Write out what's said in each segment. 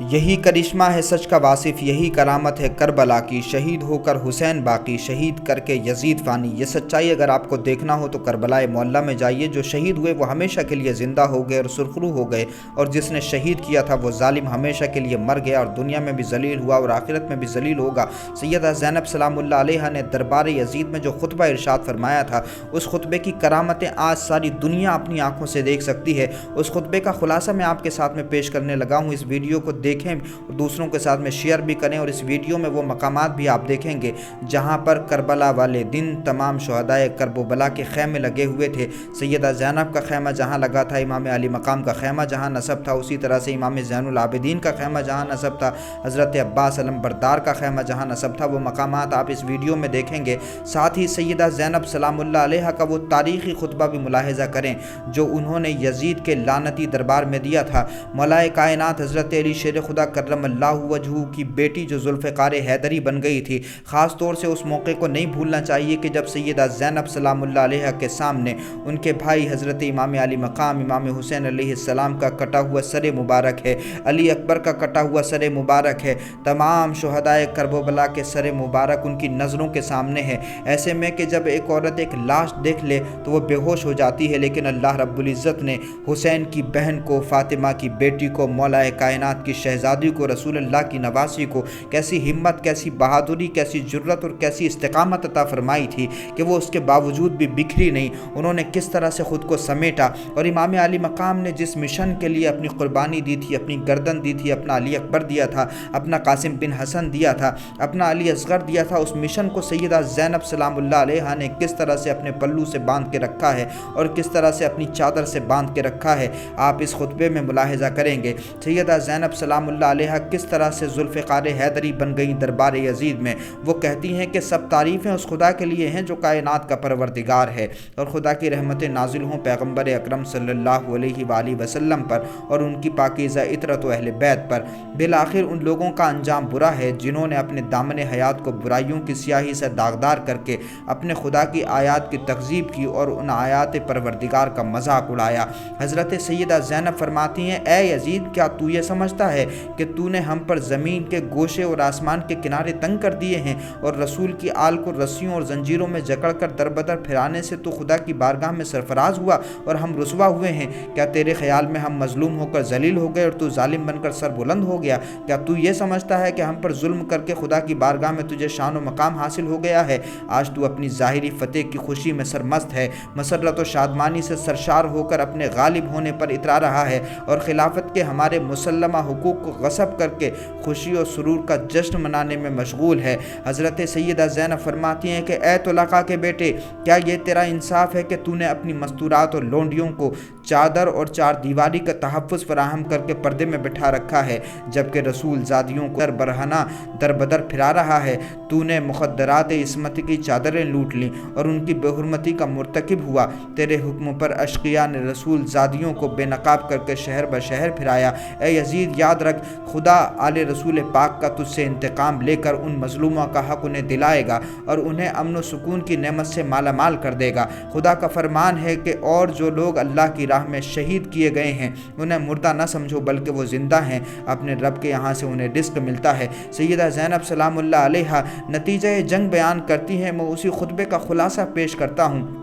یہی کرشمہ ہے سچ کا واصف، یہی کرامت ہے کربلا کی، شہید ہو کر حسین باقی، شہید کر کے یزید فانی۔ یہ سچائی اگر آپ کو دیکھنا ہو تو کربلا معلیٰ میں جائیے۔ جو شہید ہوئے وہ ہمیشہ کے لیے زندہ ہو گئے اور سرخرو ہو گئے، اور جس نے شہید کیا تھا وہ ظالم ہمیشہ کے لیے مر گیا اور دنیا میں بھی ذلیل ہوا اور آخرت میں بھی ذلیل ہوگا۔ سیدہ زینب سلام اللہ علیہا نے دربار یزید میں جو خطبہ ارشاد فرمایا تھا، اس خطبے کی کرامتیں آج ساری دنیا اپنی آنکھوں سے دیکھ سکتی ہے۔ اس خطبے کا خلاصہ میں آپ کے ساتھ میں پیش کرنے لگا ہوں۔ اس ویڈیو کو دیکھیں اور دوسروں کے ساتھ میں شیئر بھی کریں، اور اس ویڈیو میں وہ مقامات بھی آپ دیکھیں گے جہاں پر کربلا والے دن تمام شہدائے کرب و بلا کے خیمے لگے ہوئے تھے۔ سیدہ زینب کا خیمہ جہاں لگا تھا، امام علی مقام کا خیمہ جہاں نصب تھا، اسی طرح سے امام زین العابدین کا خیمہ جہاں نصب تھا، حضرت عباس علم بردار کا خیمہ جہاں نصب تھا، وہ مقامات آپ اس ویڈیو میں دیکھیں گے۔ ساتھ ہی سیدہ زینب سلام اللہ علیہا کا وہ تاریخی خطبہ بھی ملاحظہ کریں جو انہوں نے یزید کے لعنتی دربار میں دیا تھا۔ مولا کائنات حضرت علی شیر خدا کرم اللہ وجہہ کی بیٹی جو ذوالفقار حیدری بن گئی تھی، خاص طور سے اس موقع کو نہیں بھولنا چاہیے کہ جب سیدہ زینب سلام اللہ علیہا کے سامنے ان کے بھائی حضرت امام علی مقام امام حسین علیہ السلام کا کٹا ہوا سر مبارک ہے، علی اکبر کا کٹا ہوا سر مبارک ہے، تمام شہدائے کرب و بلا کے سر مبارک ان کی نظروں کے سامنے ہے۔ ایسے میں کہ جب ایک عورت ایک لاش دیکھ لے تو وہ بے ہوش ہو جاتی ہے، لیکن اللہ رب العزت نے حسین کی بہن کو، فاطمہ کی بیٹی کو، مولا کائنات کی شہزادی کو، رسول اللہ کی نواسی کو کیسی ہمت، کیسی بہادری، کیسی جرت اور کیسی استقامت عطا فرمائی تھی کہ وہ اس کے باوجود بھی بکھری نہیں۔ انہوں نے کس طرح سے خود کو سمیٹا، اور امام علی مقام نے جس مشن کے لیے اپنی قربانی دی تھی، اپنی گردن دی تھی، اپنا علی اکبر دیا تھا، اپنا قاسم بن حسن دیا تھا، اپنا علی اصغر دیا تھا، اس مشن کو سیدہ زینب سلام اللہ علیہا نے کس طرح سے اپنے پلو سے باندھ کے رکھا ہے اور کس طرح سے اپنی چادر سے باندھ کے رکھا ہے، آپ اس خطبے میں ملاحظہ کریں گے۔ سیدہ زینب سلام اللہ علیہا کس طرح سے ذوالفقار حیدری بن گئی دربار یزید میں۔ وہ کہتی ہیں کہ سب تعریفیں اس خدا کے لیے ہیں جو کائنات کا پروردگار ہے، اور خدا کی رحمتیں نازل ہوں پیغمبر اکرم صلی اللہ علیہ وآلہ وسلم پر اور ان کی پاکیزہ عطرت و اہل بیت پر۔ بالآخر ان لوگوں کا انجام برا ہے جنہوں نے اپنے دامن حیات کو برائیوں کی سیاہی سے داغدار کر کے اپنے خدا کی آیات کی تکذیب کی اور ان آیات پروردگار کا مذاق اڑایا۔ حضرت سیدہ زینب فرماتی ہیں، اے یزید، کیا تو یہ سمجھتا ہے کہ تو نے ہم پر زمین کے گوشے اور آسمان کے کنارے تنگ کر دیے ہیں، اور رسول کی آل کو رسیوں اور زنجیروں میں جکڑ کر دربدر پھرانے سے تو خدا کی بارگاہ میں سرفراز ہوا اور ہم رسوا ہوئے ہیں؟ کیا تیرے خیال میں ہم مظلوم ہو کر ذلیل ہو گئے اور تو ظالم بن کر سر بلند ہو گیا؟ کیا تو یہ سمجھتا ہے کہ ہم پر ظلم کر کے خدا کی بارگاہ میں تجھے شان و مقام حاصل ہو گیا ہے؟ آج تو اپنی ظاہری فتح کی خوشی میں سرمست ہے، مسرت و شادمانی سے سرشار ہو کر اپنے غالب ہونے پر اترا رہا ہے، اور خلافت کے ہمارے مسلمہ حقوق کو غصب کر کے خوشی اور سرور کا جشن منانے میں مشغول ہے۔ حضرت سیدہ زینب فرماتی ہیں کہ اے طلقاء کے بیٹے، کیا یہ تیرا انصاف ہے کہ تو نے اپنی مستورات اور لونڈیوں کو چادر اور چار دیواری کا تحفظ فراہم کر کے پردے میں بٹھا رکھا ہے، جبکہ رسول زادیوں کو در برہنہ در بدر پھرا رہا ہے؟ تو نے مخدرات عصمت کی چادریں لوٹ لیں اور ان کی بے حرمتی کا مرتکب ہوا۔ تیرے حکم پر اشقیاء نے رسول زادیوں کو بے نقاب کر کے شہر بشہر پھرایا۔ اے یزید، یاد رکھ، خدا آل رسول پاک کا تجھ سے انتقام لے کر ان مظلوموں کا حق انہیں دلائے گا اور انہیں امن و سکون کی نعمت سے مالا مال کر دے گا۔ خدا کا فرمان ہے کہ اور جو لوگ اللہ کی راہ میں شہید کیے گئے ہیں انہیں مردہ نہ سمجھو بلکہ وہ زندہ ہیں، اپنے رب کے یہاں سے انہیں رزق ملتا ہے۔ سیدہ زینب سلام اللہ علیہا نتیجہ جنگ بیان کرتی ہیں، میں اسی خطبے کا خلاصہ پیش کرتا ہوں۔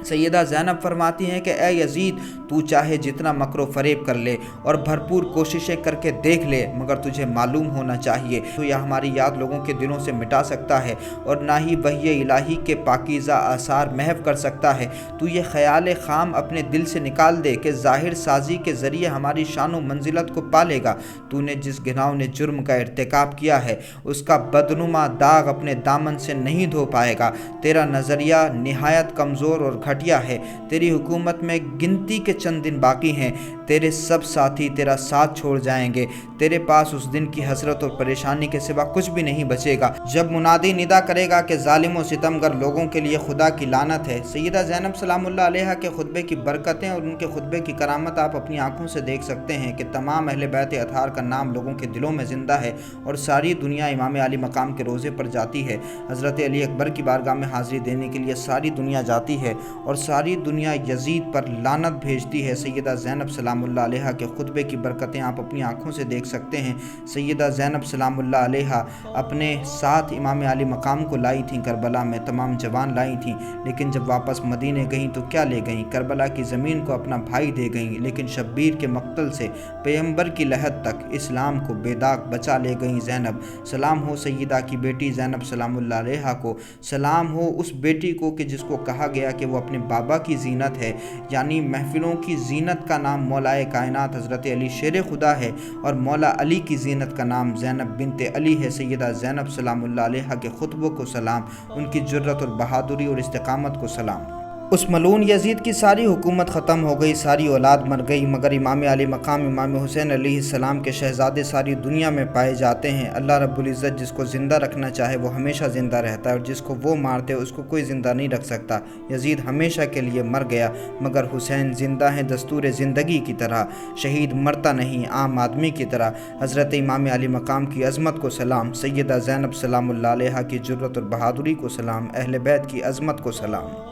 سیدہ زینب فرماتی ہیں کہ اے یزید، تو چاہے جتنا مکر و فریب کر لے اور بھرپور کوششیں کر کے دیکھ لے، مگر تجھے معلوم ہونا چاہیے تو یہ ہماری یاد لوگوں کے دلوں سے مٹا سکتا ہے اور نہ ہی وحی الہی کے پاکیزہ آثار محو کر سکتا ہے۔ تو یہ خیال خام اپنے دل سے نکال دے کہ ظاہر سازی کے ذریعے ہماری شان و منزلت کو پالے گا۔ تو نے جس گھناؤنے جرم کا ارتکاب کیا ہے اس کا بدنما داغ اپنے دامن سے نہیں دھو پائے گا۔ تیرا نظریہ نہایت کمزور اور گھٹیا ہے، تیری حکومت میں گنتی کے چند دن باقی ہیں، تیرے سب ساتھی تیرا ساتھ چھوڑ جائیں گے، تیرے پاس اس دن کی حسرت اور پریشانی کے سوا کچھ بھی نہیں بچے گا جب منادی ندا کرے گا کہ ظالم و ستمگر لوگوں کے لیے خدا کی لعنت ہے۔ سیدہ زینب سلام اللہ علیہا کے خطبے کی برکتیں اور ان کے خطبے کی کرامت آپ اپنی آنکھوں سے دیکھ سکتے ہیں کہ تمام اہل بیت اطہار کا نام لوگوں کے دلوں میں زندہ ہے اور ساری دنیا امام علی مقام کے روزے پر جاتی ہے۔ حضرت علی اکبر کی بارگاہ میں حاضری دینے کے لیے ساری دنیا جاتی ہے اور ساری دنیا یزید پر لعنت بھیجتی ہے۔ سیدہ زینب سلام اللہ علیہ کے خطبے کی برکتیں آپ اپنی آنکھوں سے دیکھ سکتے ہیں۔ سیدہ زینب سلام اللہ علیہ اپنے ساتھ امام علی مقام کو لائی تھیں کربلا میں، تمام جوان لائی تھیں، لیکن جب واپس مدینے گئیں تو کیا لے گئیں؟ کربلا کی زمین کو اپنا بھائی دے گئیں، لیکن شبیر کے مقتل سے پیغمبر کی لحد تک اسلام کو بے داغ بچا لے گئیں زینب۔ سلام ہو سیدہ کی بیٹی زینب سلام اللہ علیہ کو، سلام ہو اس بیٹی کو کہ جس کو کہا گیا کہ وہ اپنے بابا کی زینت ہے، یعنی محفلوں کی زینت کا نام مولائے کائنات حضرت علی شیر خدا ہے، اور مولا علی کی زینت کا نام زینب بنت علی ہے۔ سیدہ زینب سلام اللہ علیہ کے خطبوں کو سلام، ان کی جرأت اور بہادری اور استقامت کو سلام۔ اس ملعون یزید کی ساری حکومت ختم ہو گئی، ساری اولاد مر گئی، مگر امام علی مقام امام حسین علیہ السلام کے شہزادے ساری دنیا میں پائے جاتے ہیں۔ اللہ رب العزت جس کو زندہ رکھنا چاہے وہ ہمیشہ زندہ رہتا ہے، اور جس کو وہ مارتے اس کو کوئی زندہ نہیں رکھ سکتا۔ یزید ہمیشہ کے لیے مر گیا، مگر حسین زندہ ہیں دستور زندگی کی طرح۔ شہید مرتا نہیں، عام آدمی کی طرح۔ حضرت امام علی مقام کی عظمت کو سلام، سیدہ زینب سلام اللہ علیہ کی جرأت اور بہادری کو سلام، اہل بیت کی عظمت کو سلام۔